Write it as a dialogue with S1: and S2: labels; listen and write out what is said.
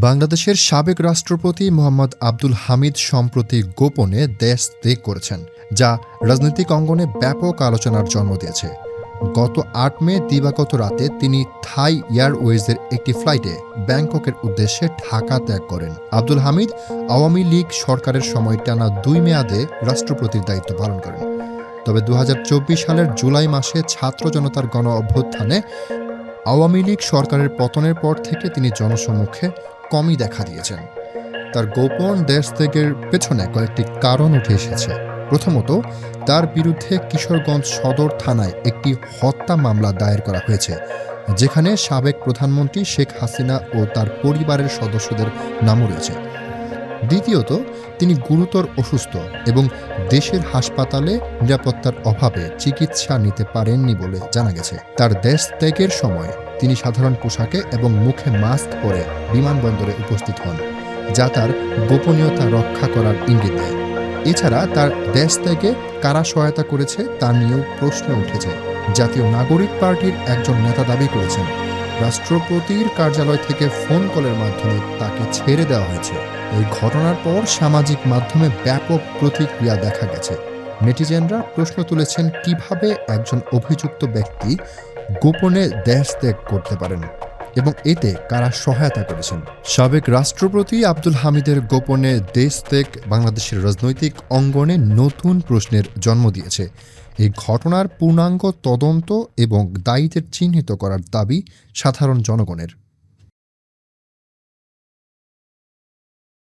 S1: বাংলাদেশের সাবেক রাষ্ট্রপতি মোহাম্মদ আব্দুল হামিদ সম্প্রতি গোপনে দেশ ত্যাগ করেছেন, যা রাজনৈতিক অঙ্গনে ব্যাপক আলোচনার জন্ম দিয়েছে। গত ৮ মে দিবাগত রাতে তিনি থাই এয়ারওয়েজের একটি ফ্লাইটে ব্যাংককের উদ্দেশ্যে ঢাকা ত্যাগ করেন। আব্দুল হামিদ আওয়ামী লীগ সরকারের সময় টানা ২ মেয়াদে রাষ্ট্রপতির দায়িত্ব পালন করেন। তবে ২০২৪ সালের জুলাই মাসে ছাত্র জনতার গণ অভ্যুত্থানে আওয়ামী লীগ সরকারের পতনের পর থেকে তিনি জনসম্মুখে কমই দেখা দিয়েছেন। তার গোপন দেশ ত্যাগের পেছনে কয়েকটি কারণ উঠে এসেছে। প্রথমত, তার বিরুদ্ধে কিশোরগঞ্জ সদর থানায় একটি হত্যা মামলা দায়ের করা হয়েছে, যেখানে সাবেক প্রধানমন্ত্রী শেখ হাসিনা ও তার পরিবারের সদস্যদের নামও রয়েছে। দ্বিতীয়ত, তিনি গুরুতর অসুস্থ এবং দেশের হাসপাতালে নিরাপত্তার অভাবে চিকিৎসা নিতে পারেননি বলে জানা গেছে। তার দেশ ত্যাগের সময় তিনি সাধারণ পোশাকে এবং মুখে মাস্ক পরে বিমানবন্দরে উপস্থিত হন, যা তার গোপনীয়তা রক্ষা করার ইঙ্গিত দেয়। এছাড়া তার দেশ ত্যাগে কারা সহায়তা করেছে তা নিয়েও প্রশ্ন উঠেছে। জাতীয় নাগরিক পার্টির একজন নেতা দাবি করেছেন, রাষ্ট্রপতির কার্যালয় থেকে ফোন কলের মাধ্যমে তাকে ছেড়ে দেওয়া হয়েছে। এই ঘটনার পর সামাজিক মাধ্যমে ব্যাপক প্রতিক্রিয়া দেখা গেছে। নেটিজেনরা প্রশ্ন তুলেছেন, কিভাবে একজন অভিযুক্ত ব্যক্তি গোপনে দেশ ত্যাগ করতে পারেন এবং এতে কারা সহায়তা করেছেন। সাবেক রাষ্ট্রপতি আব্দুল হামিদের গোপনে দেশ ত্যাগ বাংলাদেশের রাজনৈতিক অঙ্গনে নতুন প্রশ্নের জন্ম দিয়েছে। এই ঘটনার পূর্ণাঙ্গ তদন্ত এবং দায়ীদের চিহ্নিত করার দাবি সাধারণ জনগণের।